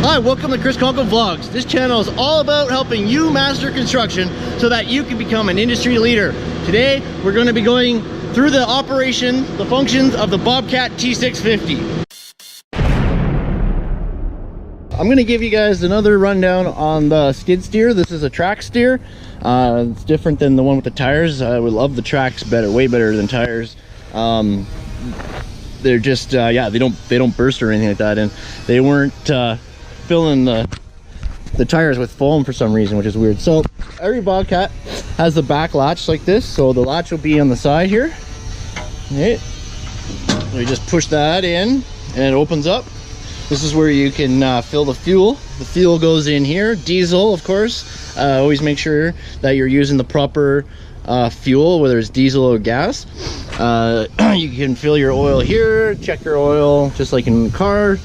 Hi, welcome to chriskonklevlogs. This channel is all about helping you master construction so that you can become an industry leader. Today, we're going to be going through the operation, the functions of the Bobcat T650. I'm going to give you guys another rundown on the skid steer. This is a track steer. It's different than the one with the tires. We love the tracks better, way better than tires. They're just yeah, they don't burst or anything like that, and they weren't filling the tires with foam for some reason, which is weird. So every Bobcat has the back latch like this, so the latch will be on the side here. Okay, we just push that in and it opens up. This is where you can fill the fuel. The fuel goes in here, diesel of course. Always make sure that you're using the proper fuel, whether it's diesel or gas. You can fill your oil here, check your oil just like in the car.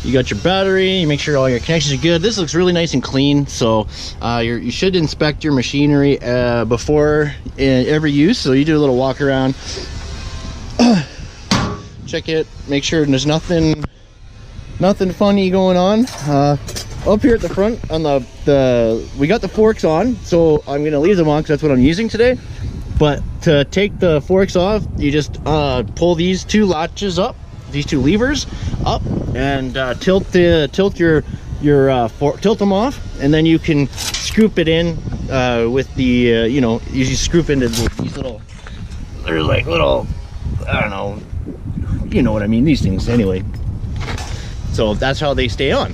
You got your battery, you make sure all your connections are good. This looks really nice and clean, so you should inspect your machinery before every use. So you do a little walk around, check it, make sure there's nothing funny going on. Up here at the front on we got the forks on, so I'm gonna leave them on because that's what I'm using today. But to take the forks off, you just pull these two latches up, these two levers up, and tilt them off, and then you can scoop it in with the you know, you just scoop into these little, they're like little, I don't know, you know what I mean, these things anyway. So that's how they stay on.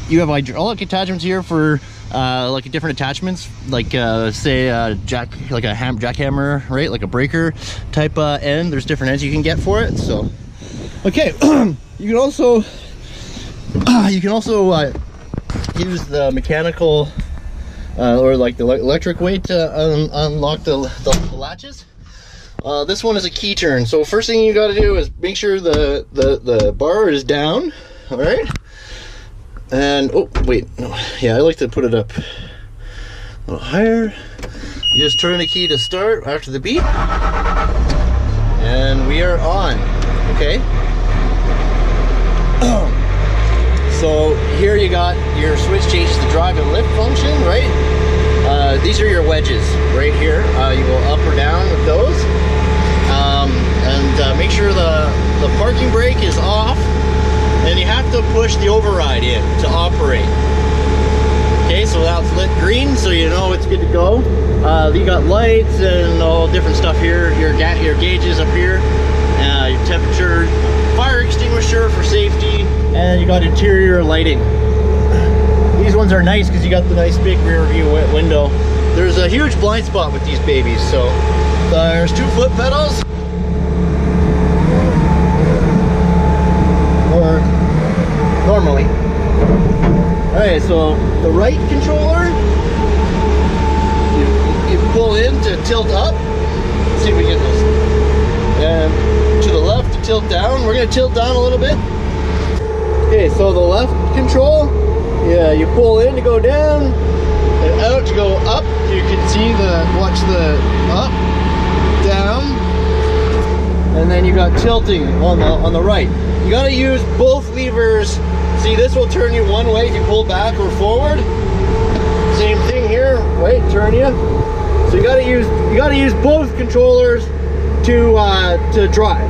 You have hydraulic attachments here for like different attachments, like say like a jackhammer, right? Like a breaker type end. There's different ends you can get for it. So okay, you can also use the mechanical or like the electric way to unlock the latches. This one is a key turn. So first thing you got to do is make sure the bar is down. All right, and oh wait, no, yeah, I like to put it up a little higher. You just turn the key to start after the beep, and we are on. Okay, so here you got your switch changes the drive and lift function, right? These are your wedges right here. You go up or down with those, and make sure the parking brake is off. And you have to push the override in to operate. Okay, so now it's lit green, so you know it's good to go. You got lights and all different stuff here. Your gauges up here, your temperature, fire extinguisher for safety, and you got interior lighting. These ones are nice because you got the nice big rear view window. There's a huge blind spot with these babies, so there's 2 foot pedals. Or normally. Alright, so the right controller, you pull in to tilt up. Let's see if we get this. And to the left to tilt down. We're going to tilt down a little bit. Okay, so the left control, yeah, you pull in to go down and out to go up. You can see watch the up, down, and then you got tilting on the right. You got to use both levers. See, this will turn you one way if you pull back or forward. Same thing here, right? Turn you. So you got to use both controllers to drive.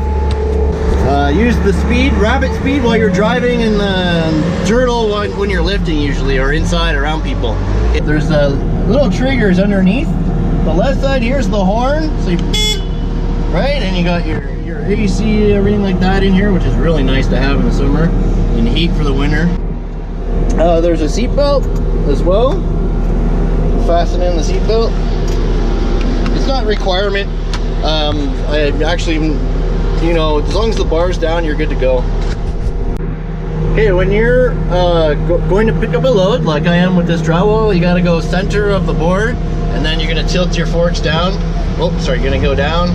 Use the speed, rabbit speed, while you're driving, and the turtle when you're lifting usually, or inside around people. There's little triggers underneath. The left side here is the horn. So you, right, and you got your AC, everything like that in here, which is really nice to have in the summer and heat for the winter. There's a seat belt as well. Fasten in the seat belt. It's not a requirement. I actually, you know, as long as the bar's down, you're good to go. Okay, when you're going to pick up a load, like I am with this drywall, you got to go center of the board, and then you're going to tilt your forks down. Oh, sorry, you're going to go down,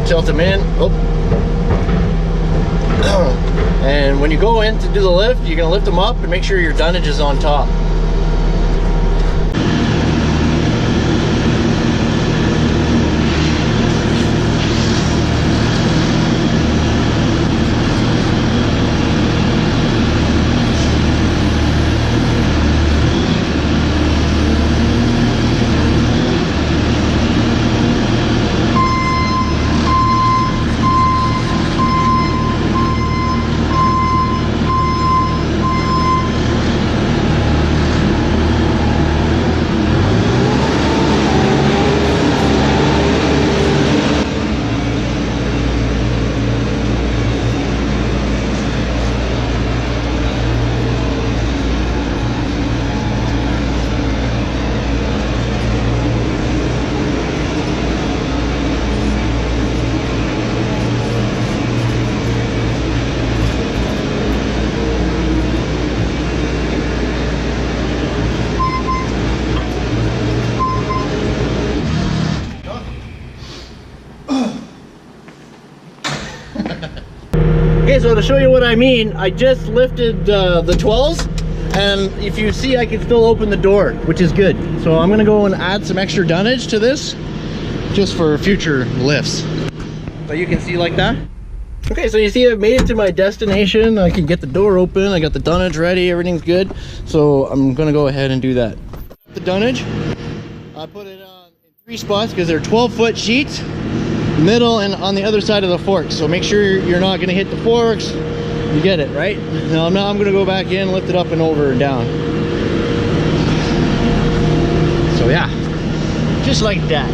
tilt them in. Oh. And when you go in to do the lift, you're going to lift them up and make sure your dunnage is on top. Okay, so to show you what I mean, I just lifted the 12s, and if you see, I can still open the door, which is good. So I'm gonna go and add some extra dunnage to this, just for future lifts. So you can see like that. Okay, so you see I've made it to my destination. I can get the door open, I got the dunnage ready, everything's good. So I'm gonna go ahead and do that. The dunnage, I put it on in 3 spots because they're 12-foot sheets, middle and on the other side of the forks. So make sure you're not gonna hit the forks. You get it, right? Now I'm gonna go back in, lift it up and over and down. So yeah, just like that.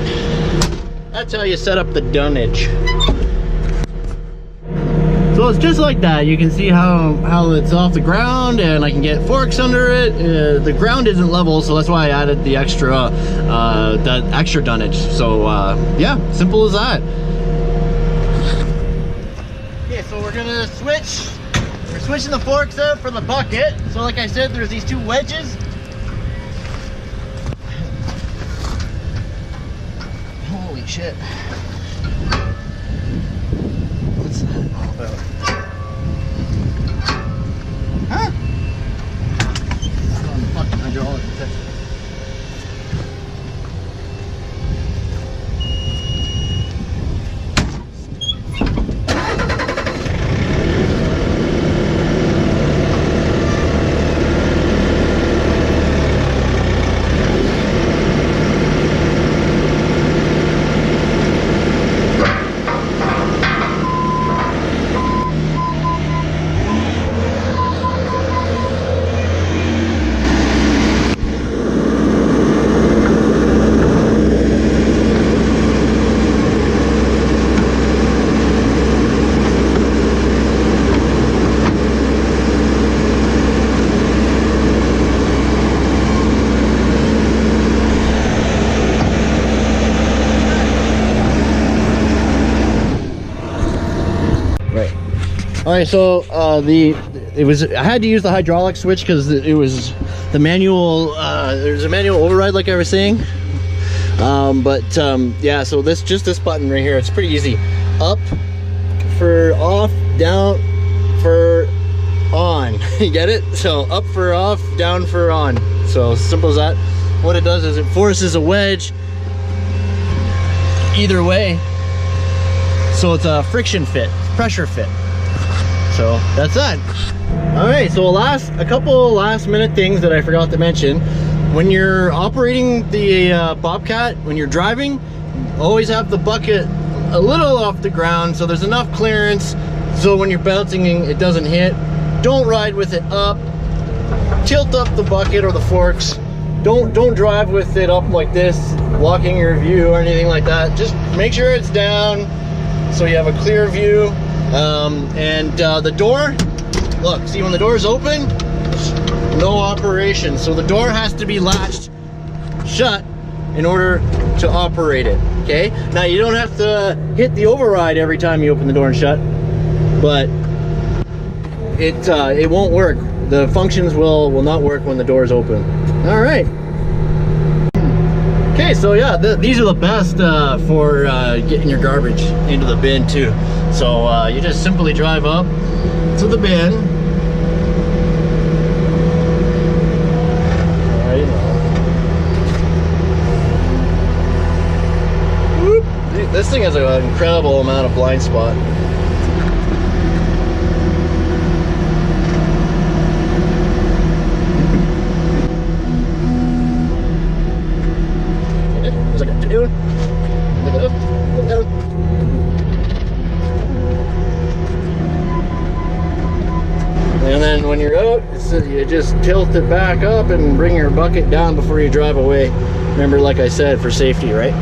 That's how you set up the dunnage. So it's just like that. You can see how it's off the ground, and I can get forks under it. The ground isn't level, so that's why I added the extra dunnage. So yeah, simple as that. Okay, so we're gonna switch. We're switching the forks out for the bucket. So like I said, there's these 2 wedges. Holy shit. What's that all about? Huh? On the fucking hydraulic. All right, so I had to use the hydraulic switch because it was the manual. There's a manual override, like I was saying. Yeah, so this button right here, it's pretty easy. Up for off, down for on. You get it? So up for off, down for on. So simple as that. What it does is it forces a wedge either way. So it's a friction fit, pressure fit. So that's that. All right, so a couple last minute things that I forgot to mention. When you're operating the Bobcat, when you're driving, always have the bucket a little off the ground so there's enough clearance so when you're bouncing it doesn't hit. Don't ride with it up. Tilt up the bucket or the forks. Don't drive with it up like this, blocking your view or anything like that. Just make sure it's down so you have a clear view. The door, look, see when the door is open, no operation. So the door has to be latched shut in order to operate it, okay? Now you don't have to hit the override every time you open the door and shut, but it won't work. The functions will not work when the door is open. All right. Okay, so yeah, these are the best for getting your garbage into the bin too. So you just simply drive up to the bin. Whoop. This thing has an incredible amount of blind spot. And then when you're out, you just tilt it back up and bring your bucket down before you drive away. Remember, like I said, for safety, right?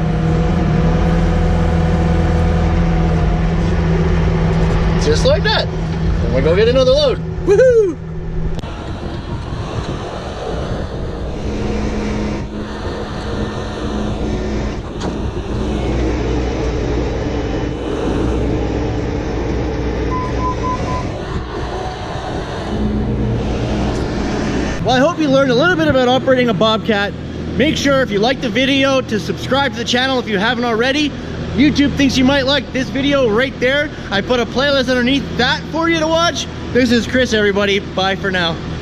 Just like that. And we go get another load. Woohoo! Well, I hope you learned a little bit about operating a Bobcat. Make sure if you liked the video to subscribe to the channel if you haven't already. YouTube thinks you might like this video right there. I put a playlist underneath that for you to watch. This is Chris, everybody. Bye for now.